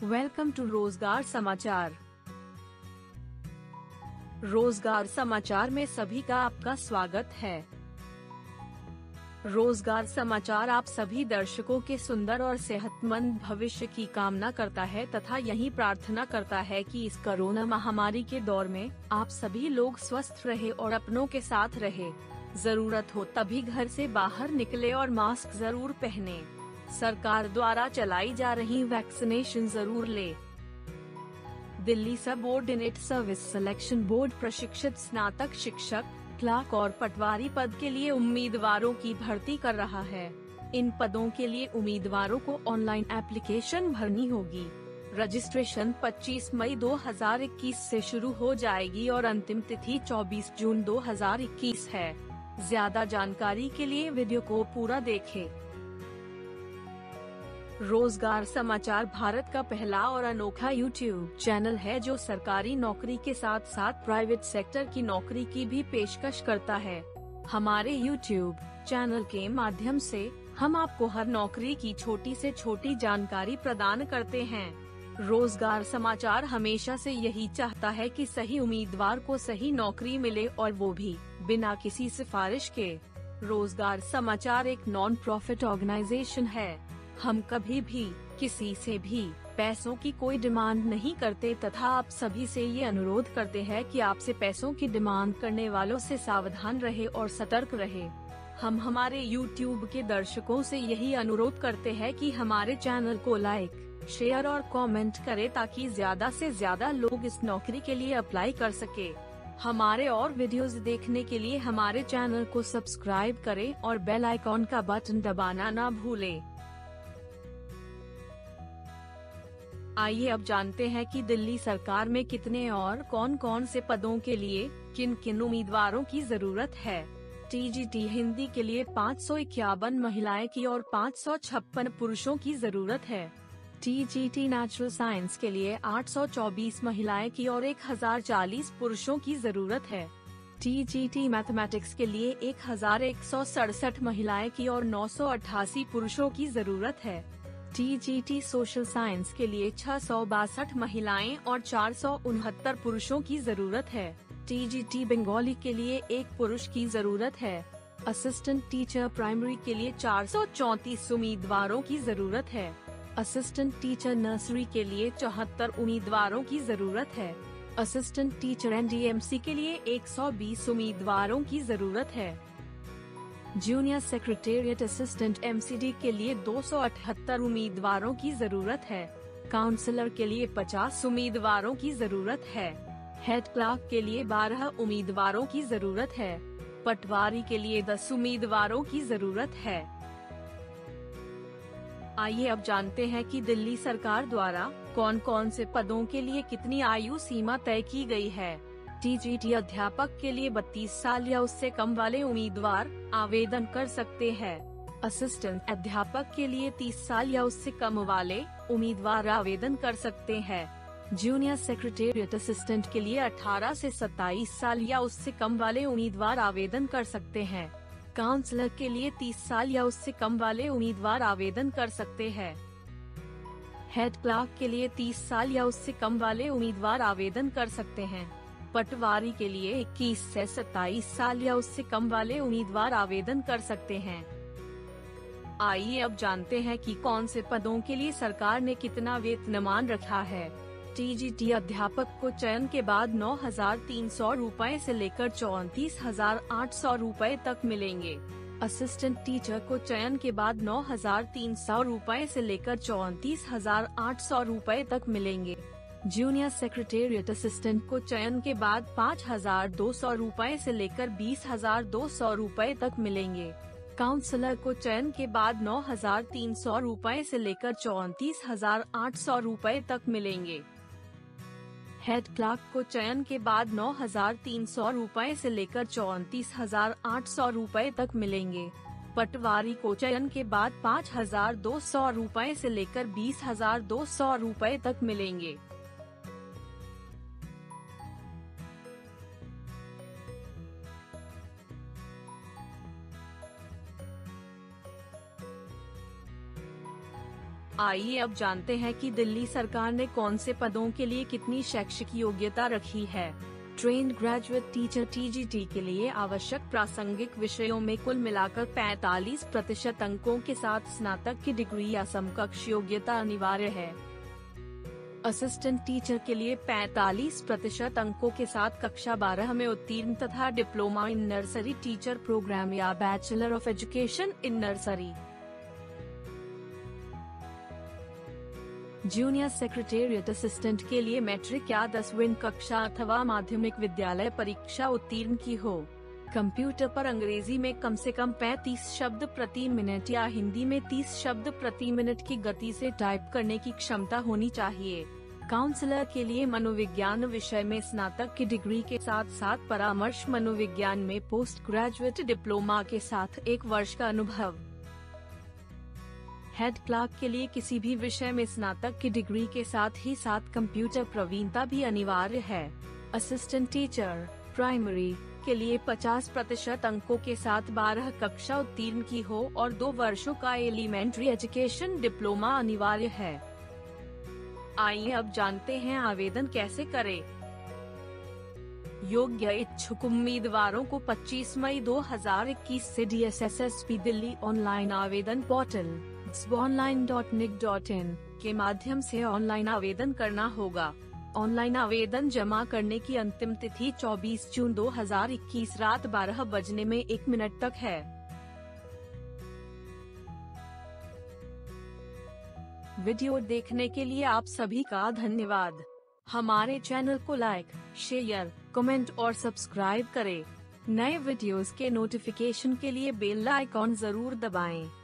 Welcome to रोजगार समाचार। रोजगार समाचार में सभी का आपका स्वागत है। रोजगार समाचार आप सभी दर्शकों के सुंदर और सेहतमंद भविष्य की कामना करता है तथा यही प्रार्थना करता है कि इस कोरोना महामारी के दौर में आप सभी लोग स्वस्थ रहे और अपनों के साथ रहे। जरूरत हो तभी घर से बाहर निकले और मास्क जरूर पहने। सरकार द्वारा चलाई जा रही वैक्सीनेशन जरूर ले। Delhi subordinate service selection board प्रशिक्षित स्नातक शिक्षक, क्लर्क और पटवारी पद के लिए उम्मीदवारों की भर्ती कर रहा है। इन पदों के लिए उम्मीदवारों को ऑनलाइन एप्लीकेशन भरनी होगी। रजिस्ट्रेशन 25 मई 2021 से शुरू हो जाएगी और अंतिम तिथि 24 जून 2021 है। ज्यादा जानकारी के लिए वीडियो को पूरा देखें। रोजगार समाचार भारत का पहला और अनोखा यूट्यूब चैनल है जो सरकारी नौकरी के साथ साथ प्राइवेट सेक्टर की नौकरी की भी पेशकश करता है। हमारे यूट्यूब चैनल के माध्यम से हम आपको हर नौकरी की छोटी से छोटी जानकारी प्रदान करते हैं। रोजगार समाचार हमेशा से यही चाहता है कि सही उम्मीदवार को सही नौकरी मिले और वो भी बिना किसी सिफारिश के। रोजगार समाचार एक नॉन प्रॉफिट ऑर्गेनाइजेशन है। हम कभी भी किसी से भी पैसों की कोई डिमांड नहीं करते तथा आप सभी से ये अनुरोध करते हैं कि आपसे पैसों की डिमांड करने वालों से सावधान रहे और सतर्क रहे। हम हमारे YouTube के दर्शकों से यही अनुरोध करते हैं कि हमारे चैनल को लाइक, शेयर और कमेंट करें ताकि ज्यादा से ज्यादा लोग इस नौकरी के लिए अप्लाई कर सके। हमारे और वीडियोस देखने के लिए हमारे चैनल को सब्सक्राइब करें और बेल आइकॉन का बटन दबाना ना भूलें। आइए अब जानते हैं कि दिल्ली सरकार में कितने और कौन कौन से पदों के लिए किन किन उम्मीदवारों की जरूरत है। टीजीटी हिंदी के लिए 551 महिलाएं की और 556 पुरुषों की जरूरत है। टीजीटी नेचुरल साइंस के लिए 824 महिलाएं की और 1040 पुरुषों की जरूरत है। टीजीटी मैथमेटिक्स के लिए 1167 महिलाएं की और 988 पुरुषों की जरूरत है। टीजीटी सोशल साइंस के लिए 662 महिलाएं और 469 पुरुषों की जरूरत है। टीजीटी बंगाली के लिए 1 पुरुष की जरूरत है। असिस्टेंट टीचर प्राइमरी के लिए 434 उम्मीदवारों की जरूरत है। असिस्टेंट टीचर नर्सरी के लिए 74 उम्मीदवारों की जरूरत है। असिस्टेंट टीचर एनडीएमसी के लिए 120 उम्मीदवारों की जरूरत है। जूनियर सेक्रेटेरिएट असिस्टेंट एमसीडी के लिए 278 उम्मीदवारों की जरूरत है। काउंसलर के लिए 50 उम्मीदवारों की जरूरत है। हेड क्लर्क के लिए 12 उम्मीदवारों की जरूरत है। पटवारी के लिए 10 उम्मीदवारों की जरूरत है। आइए अब जानते हैं कि दिल्ली सरकार द्वारा कौन कौन से पदों के लिए कितनी आयु सीमा तय की गई है। टीजीटी अध्यापक के लिए 32 साल या उससे कम वाले उम्मीदवार आवेदन कर सकते हैं। असिस्टेंट अध्यापक के लिए 30 साल या उससे कम वाले उम्मीदवार आवेदन कर सकते हैं। जूनियर सेक्रेटेरिएट असिस्टेंट के लिए 18 से 27 साल या उससे कम वाले उम्मीदवार आवेदन कर सकते हैं। काउंसलर के लिए 30 साल या उससे कम वाले उम्मीदवार आवेदन कर सकते हैं। हेड क्लर्क के लिए 30 साल या उससे कम वाले उम्मीदवार आवेदन कर सकते हैं। पटवारी के लिए 21 से 27 साल या उससे कम वाले उम्मीदवार आवेदन कर सकते हैं। आइए अब जानते हैं कि कौन से पदों के लिए सरकार ने कितना वेतनमान रखा है। टीजीटी अध्यापक को चयन के बाद 9,300 रूपए से लेकर 34,800 रूपए तक मिलेंगे। असिस्टेंट टीचर को चयन के बाद 9,300 रूपए से लेकर 34,800 रूपए तक मिलेंगे। जूनियर सेक्रेटेरिएट असिस्टेंट को चयन के बाद 5,200 रूपए से लेकर 20,200 रूपए तक मिलेंगे। काउंसलर को चयन के बाद 9,300 रूपए से लेकर 34,800 रूपए तक मिलेंगे। हेड क्लर्क को चयन के बाद 9,300 रूपए से लेकर 34,800 रूपए तक मिलेंगे। पटवारी को चयन के बाद 5,200 रूपए से लेकर 20,200 रूपए तक मिलेंगे। आइए अब जानते हैं कि दिल्ली सरकार ने कौन से पदों के लिए कितनी शैक्षिक योग्यता रखी है। ट्रेन्ड ग्रेजुएट टीचर (TGT) के लिए आवश्यक प्रासंगिक विषयों में कुल मिलाकर 45% अंकों के साथ स्नातक की डिग्री या समकक्ष योग्यता अनिवार्य है। असिस्टेंट टीचर के लिए 45% अंकों के साथ कक्षा 12 में उत्तीर्ण तथा diploma in nursery teacher programme या bachelor of education in nursery. Junior secretariat assistant के लिए मैट्रिक या 10वीं कक्षा अथवा माध्यमिक विद्यालय परीक्षा उत्तीर्ण की हो। कंप्यूटर पर अंग्रेजी में कम से कम 35 शब्द प्रति मिनट या हिंदी में 30 शब्द प्रति मिनट की गति से टाइप करने की क्षमता होनी चाहिए। काउंसलर के लिए मनोविज्ञान विषय में स्नातक की डिग्री के साथ साथ परामर्श मनोविज्ञान में पोस्ट ग्रेजुएट डिप्लोमा के साथ 1 वर्ष का अनुभव। हेड क्लर्क के लिए किसी भी विषय में स्नातक की डिग्री के साथ ही कंप्यूटर प्रवीणता भी अनिवार्य है। असिस्टेंट टीचर प्राइमरी के लिए 50% अंकों के साथ 12 कक्षा उत्तीर्ण की हो और 2 वर्षों का एलिमेंट्री एजुकेशन डिप्लोमा अनिवार्य है। आइए अब जानते हैं आवेदन कैसे करें। योग्य इच्छुक उम्मीदवारों को 25 मई 2021 से DSSSP दिल्ली ऑनलाइन आवेदन पोर्टल online.nic.in के माध्यम से ऑनलाइन आवेदन करना होगा। ऑनलाइन आवेदन जमा करने की अंतिम तिथि 24 जून 2021 रात 12 बजने में 1 मिनट तक है। वीडियो देखने के लिए आप सभी का धन्यवाद। हमारे चैनल को लाइक, शेयर, कमेंट और सब्सक्राइब करें। नए वीडियोस के नोटिफिकेशन के लिए बेल आइकॉन जरूर दबाएं।